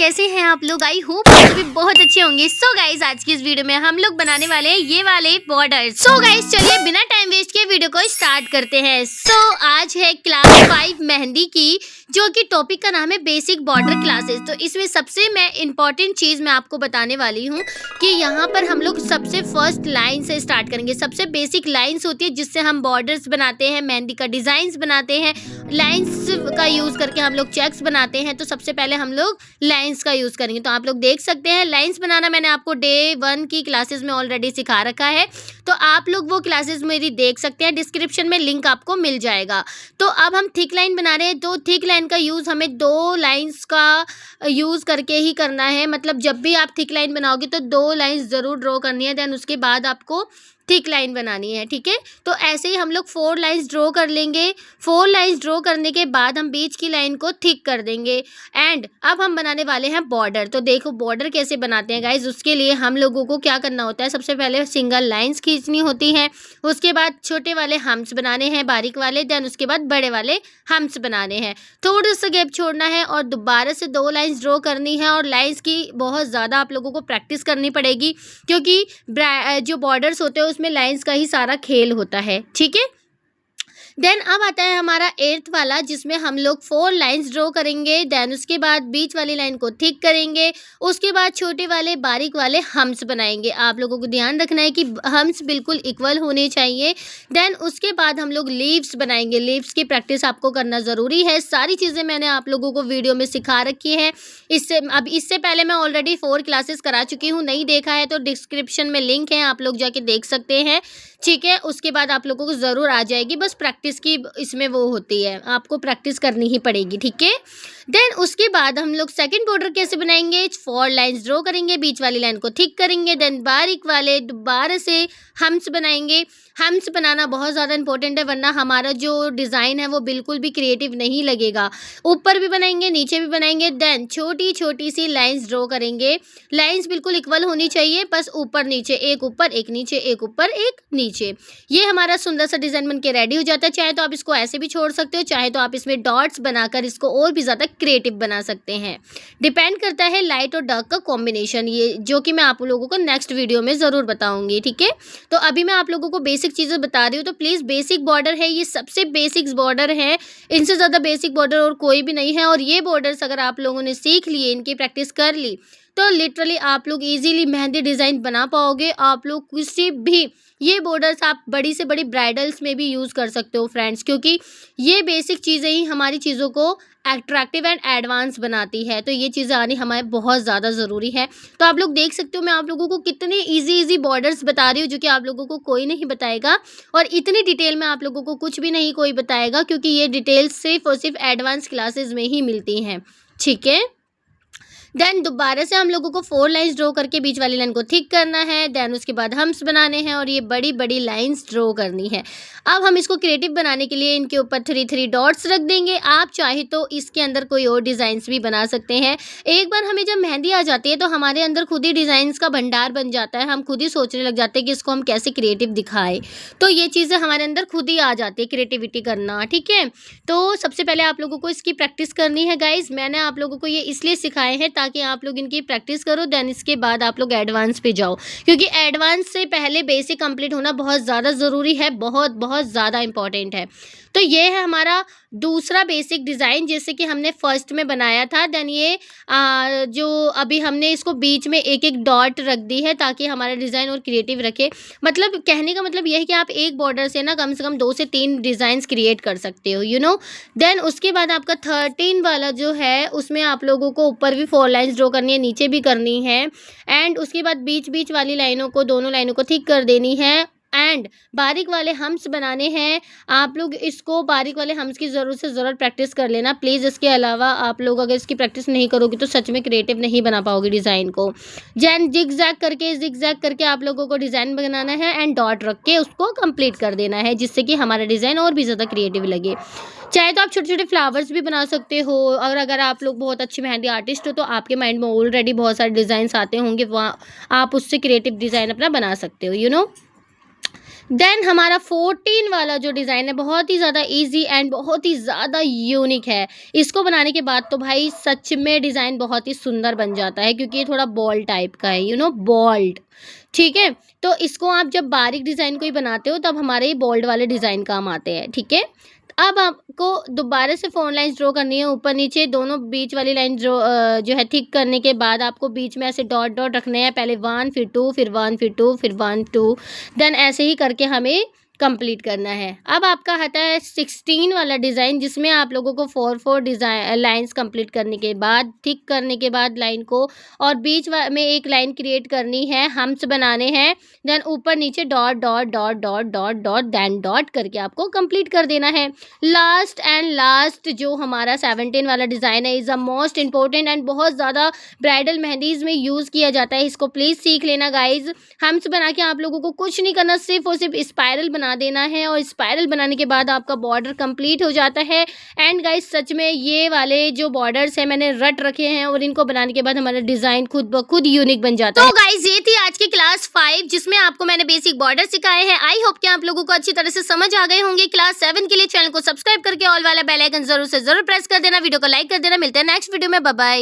कैसे हैं आप लोग। आई होप आप सभी बहुत अच्छे होंगे। सो गाइज आज की इस वीडियो में हम लोग बनाने वाले हैं ये वाले बॉर्डर। सो गाइज चलिए बिना टाइम वेस्ट किए वीडियो को स्टार्ट करते हैं। सो आज है क्लास 5 मेहंदी की, जो कि टॉपिक का नाम है बेसिक बॉर्डर क्लासेस। तो इसमें सबसे मैं इम्पॉर्टेंट चीज़ मैं आपको बताने वाली हूँ कि यहाँ पर हम लोग सबसे फर्स्ट लाइन से स्टार्ट करेंगे। सबसे बेसिक लाइन्स होती है जिससे हम बॉर्डर्स बनाते हैं, मेहंदी का डिज़ाइंस बनाते हैं। लाइन्स का यूज़ करके हम लोग चेक्स बनाते हैं। तो सबसे पहले हम लोग लाइन्स का यूज़ करेंगे। तो आप लोग देख सकते हैं लाइन्स बनाना मैंने आपको डे 1 की क्लासेस में ऑलरेडी सिखा रखा है। तो आप लोग वो क्लासेस मेरी देख सकते हैं, डिस्क्रिप्शन में लिंक आपको मिल जाएगा। तो अब हम थिक लाइन बना रहे हैं। तो थिक लाइन का यूज़ हमें 2 लाइन्स का यूज़ करके ही करना है। मतलब जब भी आप थिक लाइन बनाओगे तो 2 लाइन्स ज़रूर ड्रॉ करनी है, देन उसके बाद आपको थिक लाइन बनानी है। ठीक है, तो ऐसे ही हम लोग 4 लाइन्स ड्रॉ कर लेंगे। 4 लाइन्स ड्रॉ करने के बाद हम बीच की लाइन को थिक कर देंगे। एंड अब हम बनाने वाले हैं बॉर्डर। तो देखो बॉर्डर कैसे बनाते हैं गाइज। उसके लिए हम लोगों को क्या करना होता है, सबसे पहले सिंगल लाइन्स खींचनी होती हैं। उसके बाद छोटे वाले हम्स बनाने हैं, बारीक वाले। देन उसके बाद बड़े वाले हम्स बनाने हैं। थोड़ा सा गैप छोड़ना है और दोबारा से 2 लाइन्स ड्रॉ करनी है। और लाइन्स की बहुत ज़्यादा आप लोगों को प्रैक्टिस करनी पड़ेगी, क्योंकि जो बॉर्डर्स होते हैं उसमें लाइन्स का ही सारा खेल होता है। ठीक है, देन अब आता है हमारा 8th वाला, जिसमें हम लोग 4 लाइन्स ड्रॉ करेंगे। देन उसके बाद बीच वाली लाइन को थिक करेंगे। उसके बाद छोटे वाले बारीक वाले हम्स बनाएंगे। आप लोगों को ध्यान रखना है कि हम्स बिल्कुल इक्वल होने चाहिए। देन उसके बाद हम लोग लीव्स बनाएंगे। लीव्स की प्रैक्टिस आपको करना ज़रूरी है। सारी चीज़ें मैंने आप लोगों को वीडियो में सिखा रखी है। इससे पहले मैं ऑलरेडी 4 क्लासेस करा चुकी हूँ। नहीं देखा है तो डिस्क्रिप्शन में लिंक है, आप लोग जाके देख सकते हैं। ठीक है, उसके बाद आप लोगों को ज़रूर आ जाएगी। बस प्रैक्टिस की इसमें वो होती है, आपको प्रैक्टिस करनी ही पड़ेगी। ठीक है, देन उसके बाद हम लोग सेकंड बॉर्डर कैसे बनाएंगे, 4 लाइन्स ड्रॉ करेंगे, बीच वाली लाइन को थिक करेंगे। देन बारीक वाले दोबारा से हम्स बनाएंगे। हम्स बनाना बहुत ज़्यादा इंपॉर्टेंट है, वरना हमारा जो डिज़ाइन है वो बिल्कुल भी क्रिएटिव नहीं लगेगा। ऊपर भी बनाएंगे, नीचे भी बनाएंगे। देन छोटी छोटी सी लाइन्स ड्रॉ करेंगे। लाइन्स बिल्कुल इक्वल होनी चाहिए, बस ऊपर नीचे, एक ऊपर एक नीचे, एक ऊपर एक नीचे। ये हमारा सुंदर सा डिज़ाइन बनके रेडी हो जाता है। चाहे तो आप इसको ऐसे भी छोड़ सकते हो, चाहे तो आप इसमें डॉट्स बनाकर इसको और भी ज़्यादा क्रिएटिव बना सकते हैं। डिपेंड करता है लाइट और डार्क का कॉम्बिनेशन, ये जो कि मैं आप लोगों को नेक्स्ट वीडियो में ज़रूर बताऊंगी। ठीक है, तो अभी मैं आप लोगों को बेसिक चीज़ें बता रही हूँ। तो प्लीज़ बेसिक बॉर्डर है, ये सबसे बेसिक्स बॉर्डर है। इनसे ज़्यादा बेसिक बॉर्डर और कोई भी नहीं है। और ये बॉर्डर्स अगर आप लोगों ने सीख लिए, इनकी प्रैक्टिस कर ली, तो लिटरली आप लोग इजीली मेहंदी डिज़ाइन बना पाओगे। आप लोग किसी भी ये बॉर्डर्स आप बड़ी से बड़ी ब्राइडल्स में भी यूज़ कर सकते हो फ्रेंड्स, क्योंकि ये बेसिक चीज़ें ही हमारी चीज़ों को अट्रैक्टिव एंड एडवांस बनाती है। तो ये चीज़ें आनी हमारे बहुत ज़्यादा ज़रूरी है। तो आप लोग देख सकते हो मैं आप लोगों को कितने इजी बॉर्डर्स बता रही हूँ, जो कि आप लोगों को कोई नहीं बताएगा। और इतनी डिटेल में आप लोगों को कुछ भी नहीं कोई बताएगा, क्योंकि ये डिटेल्स सिर्फ और सिर्फ एडवांस क्लासेस में ही मिलती हैं। ठीक है, देन दोबारा से हम लोगों को 4 लाइन्स ड्रॉ करके बीच वाली लाइन को थिक करना है। देन उसके बाद हम्स बनाने हैं और ये बड़ी बड़ी लाइन्स ड्रॉ करनी है। अब हम इसको क्रिएटिव बनाने के लिए इनके ऊपर 3 डॉट्स रख देंगे। आप चाहे तो इसके अंदर कोई और डिज़ाइंस भी बना सकते हैं। एक बार हमें जब मेहंदी आ जाती है तो हमारे अंदर खुद ही डिज़ाइंस का भंडार बन जाता है। हम खुद ही सोचने लग जाते हैं कि इसको हम कैसे क्रिएटिव दिखाएं। तो ये चीज़ें हमारे अंदर खुद ही आ जाती है, क्रिएटिविटी करना। ठीक है, तो सबसे पहले आप लोगों को इसकी प्रैक्टिस करनी है गाइज। मैंने आप लोगों को ये इसलिए सिखाए हैं ताकि आप लोग इनकी प्रैक्टिस करो। देन इसके बाद आप लोग एडवांस पे जाओ, क्योंकि एडवांस से पहले बेसिक कंप्लीट होना बहुत ज़्यादा ज़रूरी है, बहुत बहुत ज़्यादा इंपॉर्टेंट है। तो ये है हमारा दूसरा बेसिक डिज़ाइन, जैसे कि हमने फर्स्ट में बनाया था। देन ये जो अभी हमने इसको बीच में एक एक डॉट रख दी है ताकि हमारा डिज़ाइन और क्रिएटिव रखे। मतलब कहने का मतलब यह है कि आप एक बॉर्डर से ना कम से कम 2 से 3 डिज़ाइंस क्रिएट कर सकते हो, यू नो। देन उसके बाद आपका 13 वाला जो है उसमें आप लोगों को ऊपर भी 4 लाइन्स ड्रॉ करनी है, नीचे भी करनी है। एंड उसके बाद बीच बीच वाली लाइनों को, दोनों लाइनों को थिक कर देनी है। एंड बारीक वाले हम्स बनाने हैं। आप लोग इसको बारीक वाले हम्स की ज़रूरत से ज़रूरत प्रैक्टिस कर लेना प्लीज़। इसके अलावा आप लोग अगर इसकी प्रैक्टिस नहीं करोगे तो सच में क्रिएटिव नहीं बना पाओगे डिज़ाइन को। जिग जैग करके आप लोगों को डिज़ाइन बनाना है एंड डॉट रख के उसको कंप्लीट कर देना है, जिससे कि हमारा डिज़ाइन और भी ज़्यादा क्रिएटिव लगे। चाहे तो आप छोटे छोटे फ्लावर्स भी बना सकते हो। और अगर आप लोग बहुत अच्छे मेहंदी आर्टिस्ट हो तो आपके माइंड में ऑलरेडी बहुत सारे डिज़ाइंस आते होंगे, वहाँ आप उससे क्रिएटिव डिज़ाइन अपना बना सकते हो, यू नो। देन हमारा 14 वाला जो डिज़ाइन है बहुत ही ज़्यादा इजी एंड बहुत ही ज़्यादा यूनिक है। इसको बनाने के बाद तो भाई सच में डिज़ाइन बहुत ही सुंदर बन जाता है, क्योंकि ये थोड़ा बॉल टाइप का है, बॉल्ड। ठीक है, तो इसको आप जब बारीक डिज़ाइन कोई बनाते हो तब हमारे ये बोल्ड वाले डिज़ाइन काम आते हैं। ठीक है, अब आपको दोबारा से 4 लाइन्स ड्रॉ करनी है, ऊपर नीचे दोनों बीच वाली लाइन जो है थिक करने के बाद आपको बीच में ऐसे डॉट डॉट रखने हैं, पहले 1 फिर 2 फिर 1 फिर 2 फिर 1 2, देन ऐसे ही करके हमें कंप्लीट करना है। अब आपका आता है 16 वाला डिज़ाइन, जिसमें आप लोगों को 4 डिज़ाइन लाइन्स कंप्लीट करने के बाद, थिक करने के बाद लाइन को, और बीच में एक लाइन क्रिएट करनी है, हम्स बनाने हैं, देन ऊपर नीचे dot dot dot dot dot dot then dot करके आपको कंप्लीट कर देना है। लास्ट एंड लास्ट जो हमारा 17 वाला डिज़ाइन है is a most important and बहुत ज़्यादा ब्राइडल मेहंदीज़ में यूज़ किया जाता है। इसको प्लीज़ सीख लेना गाइज। हम्स बना के आप लोगों को कुछ नहीं करना, सिर्फ और सिर्फ स्पाइरल बना देना है, और स्पाइरल बनाने के बाद आपका बॉर्डर कंप्लीट हो जाता है। एंड गाइज सच में ये वाले जो बॉर्डर्स हैं मैंने रट रखे हैं, और इनको बनाने के बाद हमारा डिज़ाइन खुद ब खुद यूनिक बन जाता है। तो गाइज ये थी आज की क्लास 5, जिसमें आपको मैंने बेसिक बॉर्डर सिखाए हैं। आई होप कि आप लोगों को अच्छी तरह से समझ आ गए होंगे। क्लास 7 के लिए चैनल को सब्सक्राइब करके ऑल वाला बेल आइकन जरूर से जरूर प्रेस कर देना, वीडियो को लाइक कर देना। मिलते हैं नेक्स्ट वीडियो में, बाय बाय।